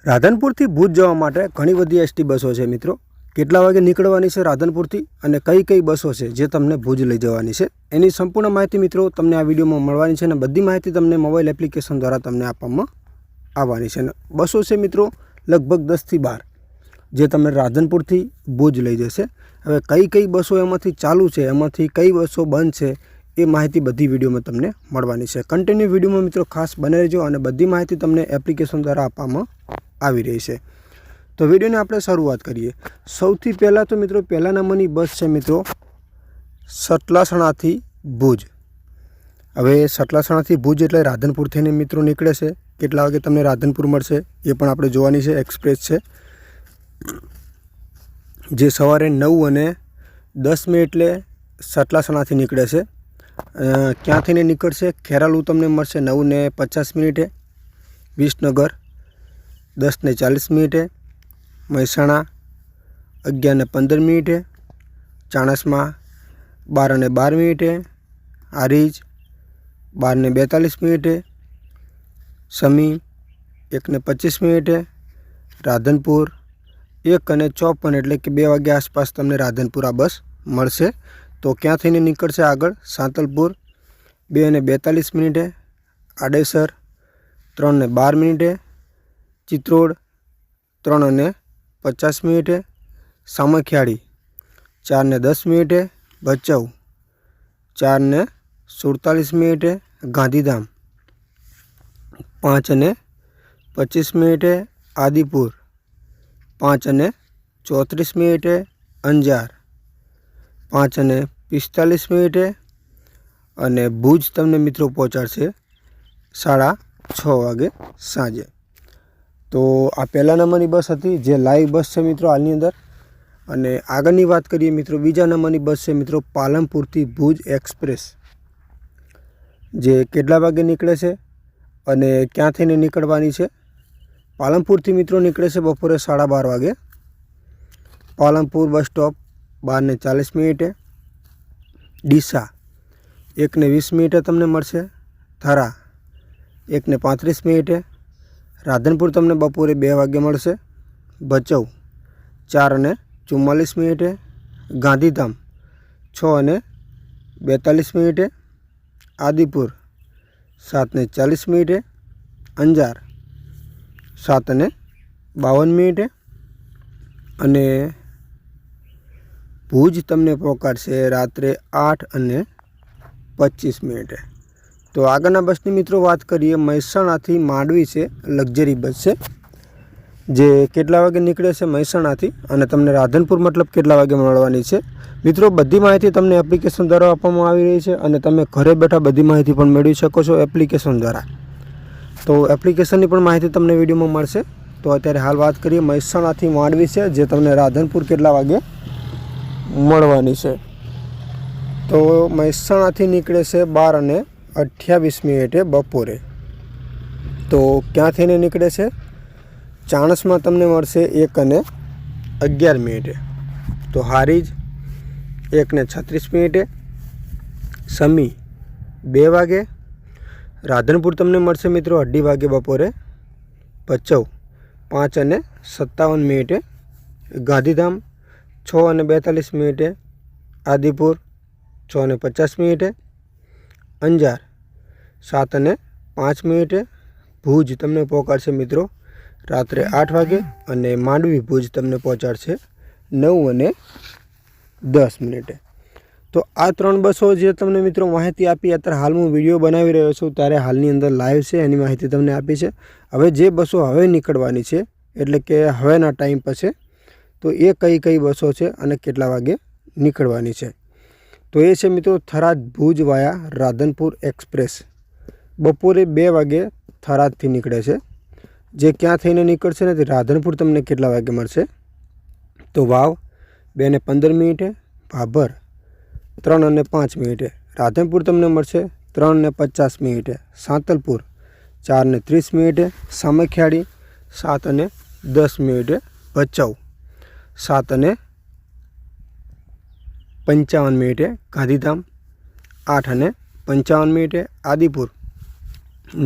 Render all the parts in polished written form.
રાધનપુરથી ભુજ જવા માટે ઘણી બધી એસટી બસો છે મિત્રો। કેટલા વાગે નીકળવાની છે રાધનપુરથી અને કઈ કઈ બસો છે જે તમને ભુજ લઈ જવાની છે એની સંપૂર્ણ માહિતી મિત્રો તમને આ વિડીયોમાં મળવાની છે અને બધી માહિતી તમને મોબાઈલ એપ્લિકેશન દ્વારા તમને આપવામાં આવવાની છે। બસો છે મિત્રો લગભગ 10 થી 12 જે તમને રાધનપુરથી ભુજ લઈ જશે। હવે કઈ કઈ બસો એમાંથી ચાલુ છે, એમાંથી કઈ બસો બંધ છે એ માહિતી બધી વિડીયોમાં તમને મળવાની છે। કન્ટિન્યુ વિડીયોમાં મિત્રો ખાસ બને રહેજો અને બધી માહિતી તમને એપ્લિકેશન દ્વારા આપવામાં આવી રહી છે। તો વિડીયોની આપણે શરૂઆત કરીએ। સૌથી પહેલાં તો મિત્રો પહેલા નંબરની બસ છે મિત્રો સતલાસણાથી ભુજ। હવે સતલાસણાથી ભુજ એટલે રાધનપુર થઈને મિત્રો નીકળે છે। કેટલા વાગે તમને રાધનપુર મળશે એ પણ આપણે જોવાની છે। એક્સપ્રેસ છે જે સવારે 9:10 એટલે સતલાસણાથી નીકળે છે। ક્યાંથી નીકળશે? ખેરાલુ તમને મળશે 9:50, વિસનગર 10:40, મહેસાણા 11:15, ચાણસ્મા 12:12, હારીજ 12:42, સમી 1:25, રાધનપુર 1:54 એટલે કે 2 વાગ્યા આસપાસ તમને રાધનપુર આ બસ મળશે। તો ક્યાંથી નીકળશે આગળ? સાંતલપુર 2:42, આડેસર 3:12, ચિત્રોડ 3:50, સામખિયાળી 4:10, ભચાઉ 4:47, ગાંધીધામ 5:25, આદિપુર 5:34, અંજાર 5:45 અને ભુજ તમને મિત્રો પહોંચાડશે 6:30 વાગે સાંજે। તો આ પહેલા નંબરની બસ હતી જે લાઈવ બસ છે મિત્રો હાલની અંદર। અને આગળની વાત કરીએ મિત્રો બીજા નંબરની બસ છે મિત્રો પાલનપુરથી ભુજ એક્સપ્રેસ જે કેટલા વાગે નીકળે છે અને ક્યાંથી નીકળવાની છે? પાલનપુરથી મિત્રો નીકળે છે બપોરે 12:30 વાગે। પાલનપુર બસ સ્ટોપ 12:40, ડીસા 1:20 તમને મળશે, થરા 1:35, રાધનપુર તમને બપોરે 2 વાગે મળશે, ભચાઉ 4:44, ગાંધીધામ 6:42, આદિપુર 7:40, અંજાર 7:52 અને ભુજ તમને પહોંચાડશે રાત્રે 8:25। તો આગળના બસની મિત્રો વાત કરીએ મહેસાણાથી માંડવી છે, લક્ઝરી બસ છે જે કેટલા વાગે નીકળે છે મહેસાણાથી અને તમને રાધનપુર મતલબ કેટલા વાગે મળવાની છે મિત્રો બધી માહિતી તમને એપ્લિકેશન દ્વારા આપવામાં આવી રહી છે અને તમે ઘરે બેઠા બધી માહિતી પણ મેળવી શકો છો એપ્લિકેશન દ્વારા। તો એપ્લિકેશનની પણ માહિતી તમને વિડીયોમાં મળશે। તો અત્યારે હાલ વાત કરીએ મહેસાણાથી માંડવી છે જે તમને રાધનપુર કેટલા વાગે મળવાની છે। તો મહેસાણાથી નીકળે છે 12:28 બપોરે। તો ક્યાંથી નીકળે છે? ચાણસમાં તમને મળશે 1:11, તો હારીજ 1:36, સમી 2 વાગે, રાધનપુર તમને મળશે મિત્રો 2:30 વાગે બપોરે, ભચાઉ 5:57, ગાંધીધામ 6:42, આદિપુર 6:50, અંજાર 7:05, ભુજ તમને પહોંચાડશે મિત્રો રાત્રે 8 વાગે અને માંડવી ભુજ તમને પહોંચાડશે 9:10। તો આ 3 બસો જે તમને મિત્રો માહિતી આપી અત્યારે હાલ હું વિડીયો બનાવી રહ્યો છું ત્યારે હાલની અંદર લાઈવ છે એની માહિતી તમને આપી છે। હવે જે બસો હવે નીકળવાની છે એટલે કે હવેના ટાઈમ પર છે તો એ કઈ બસો છે અને કેટલા વાગે નીકળવાની છે? તો એ છે મિત્રો થરાદ ભુજ વાયા રાધનપુર એક્સપ્રેસ બપોરે 2 વાગે થરાદથી નીકળે છે જે ક્યાં થઈને નીકળશે ને તે રાધનપુર તમને કેટલા વાગે મળશે? તો વાવ 2:15, ભાભર 3:05, રાધનપુર તમને મળશે 3:50, સાંતલપુર 4:30, સામખિયાળી 7:10, ભચાઉ 7:55, ગાંધીધામ 8:55, આદિપુર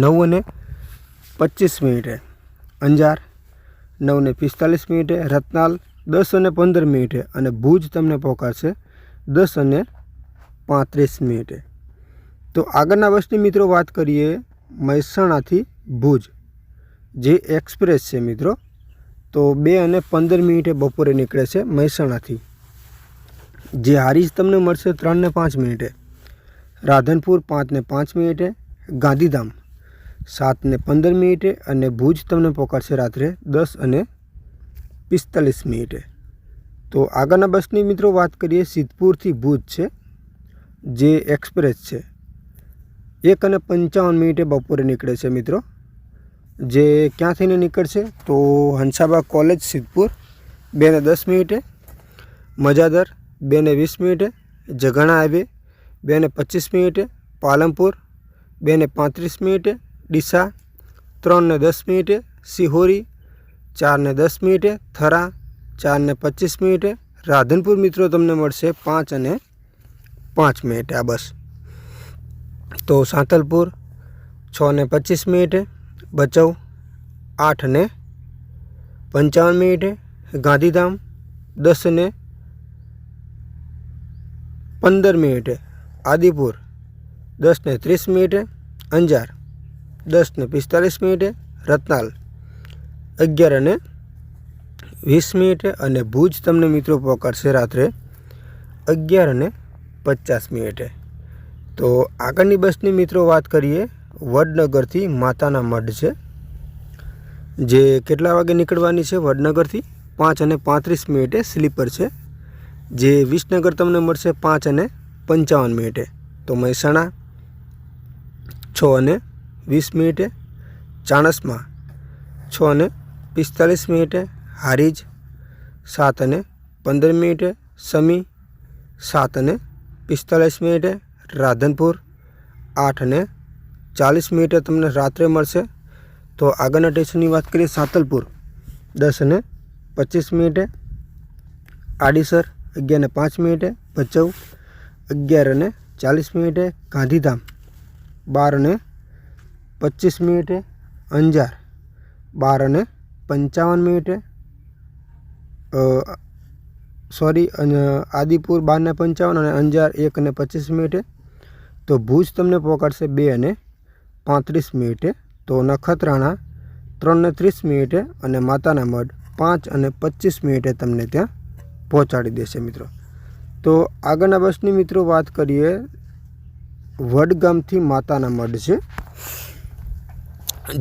9:25, અંજાર 9:45 રતનાલ 10:15 અને ભુજ તમને પહોંચાડશે 10:35. તો આગળના બસની મિત્રો વાત કરીએ મહેસાણાથી ભુજ જે એક્સપ્રેસ છે મિત્રો, તો 2:15 બપોરે નીકળે છે મહેસાણાથી. જે હારીજ તમને મળશે 3:05, રાધનપુર 5:05, ગાંધીધામ 7:15 અને ભુજ તમને પહોંચાડશે રાત્રે 10:45. તો આગળના બસની મિત્રો વાત કરીએ સિદ્ધપુરથી ભુજ છે જે એક્સપ્રેસ છે, 1:55 બપોરે નીકળે છે મિત્રો. જે ક્યાં થઈને નીકળશે તો હંસાબા કોલેજ સિદ્ધપુર 2:10, મજાદર 2:20, જગાણા હાઈવે 2:25, પાલનપુર 2:35, ડીસા 3:10, સિહોરી 4:10, થરા 4:25, રાધનપુર મિત્રો તમને મળશે 5:05 આ બસ. તો સાંતલપુર 6:25, ભચાઉ 8:55, ગાંધીધામ 10:15, આદિપુર 10:30, અંજાર 10:45, રતનાલ 11:20 અને ભુજ તમને મિત્રો પહોંચાડશે રાત્રે 11:50. તો આગળની બસની મિત્રો વાત કરીએ વડનગરથી માતાના મઢ છે, જે કેટલા વાગે નીકળવાની છે વડનગરથી 5:35 સ્લીપર છે. જે વિસનગર તમને મળશે 5:55. તો મહેસાણા 6:20, ચાણસ્મા 6:45, હારીજ 7:15, સમી 7:45, રાધનપુર 8:40 તમને રાત્રે મળશે. તો આગળના સ્ટેશનની વાત કરીએ સાંતલપુર 10:25, આડીસર 11:05, ભચાઉ 11:40, ગાંધીધામ 12:25, અંજાર 12:55, આદિપુર 12:55 અને અંજાર 1:25. તો ભુજ તમને પહોંચાડશે 2:35. તો નખત્રાણા 3:30 અને માતાના મઢ 5:25 તમને ત્યાં પહોંચાડી દેશે મિત્રો. તો આગળના બસની મિત્રો વાત કરીએ વડગામથી માતાના મઢ છે,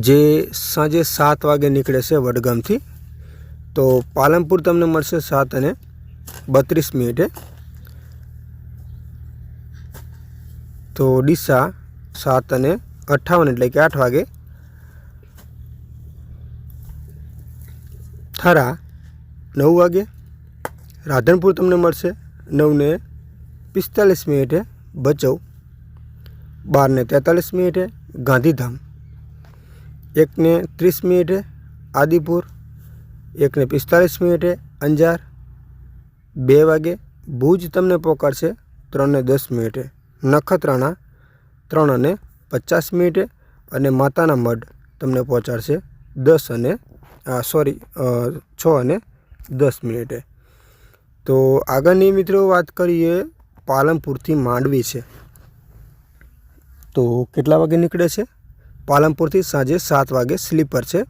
જે સાંજે 7 વાગે નીકળે છે વડગામથી. તો પાલનપુર તમને મળશે 7:32. તો ડીસા 7:58 એટલે કે 8 વાગે, થરા 9 વાગે, રાધનપુર તમને મળશે 9:45, ભચાઉ 12:43, ગાંધીધામ 1:30, આદિપુર 1:45, અંજાર 2 વાગે, ભુજ તમને પહોંચાડશે 3:10, નખત્રાણા 3:50 અને માતાના મઢ તમને પહોંચાડશે 6:10. તો આગળની મિત્રો વાત કરીએ પાલનપુરથી માંડવી છે. તો કેટલા વાગે નીકળે છે પાલનપુરથી? સાંજે 7 વાગે સ્લીપર છે.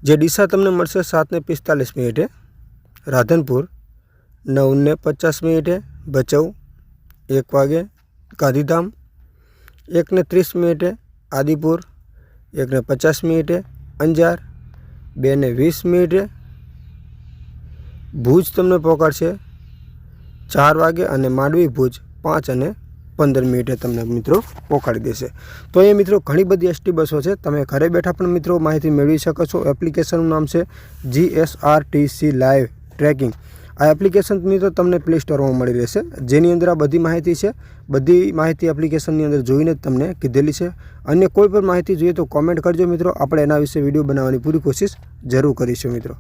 જે ડીસા તમને મળશે 7:45, રાધનપુર 9:50, ભચાઉ 1 વાગે, ગાંધીધામ 1:30, આદિપુર 1:50, અંજાર 2:20, ભુજ તમને પહોંચાડશે 4 વાગે અને માંડવી ભુજ 5:15 તમને મિત્રો પહોંચાડી દેશે. તો એ મિત્રો ઘણી બધી એસટી બસો છે, તમે ઘરે બેઠા પણ મિત્રો માહિતી મેળવી શકો છો. એપ્લિકેશનનું નામ છે GSRTC લાઈવ ટ્રેકિંગ. આ એપ્લિકેશન મિત્રો તમને પ્લે સ્ટોરમાં મળી રહેશે, જેની અંદર આ બધી માહિતી છે. બધી માહિતી એપ્લિકેશનની અંદર જોઈને જ તમને કીધેલી છે. અન્ય કોઈ પણ માહિતી જોઈએ તો કોમેન્ટ કરજો મિત્રો, આપણે એના વિશે વિડીયો બનાવવાની પૂરી કોશિશ જરૂર કરીશું મિત્રો.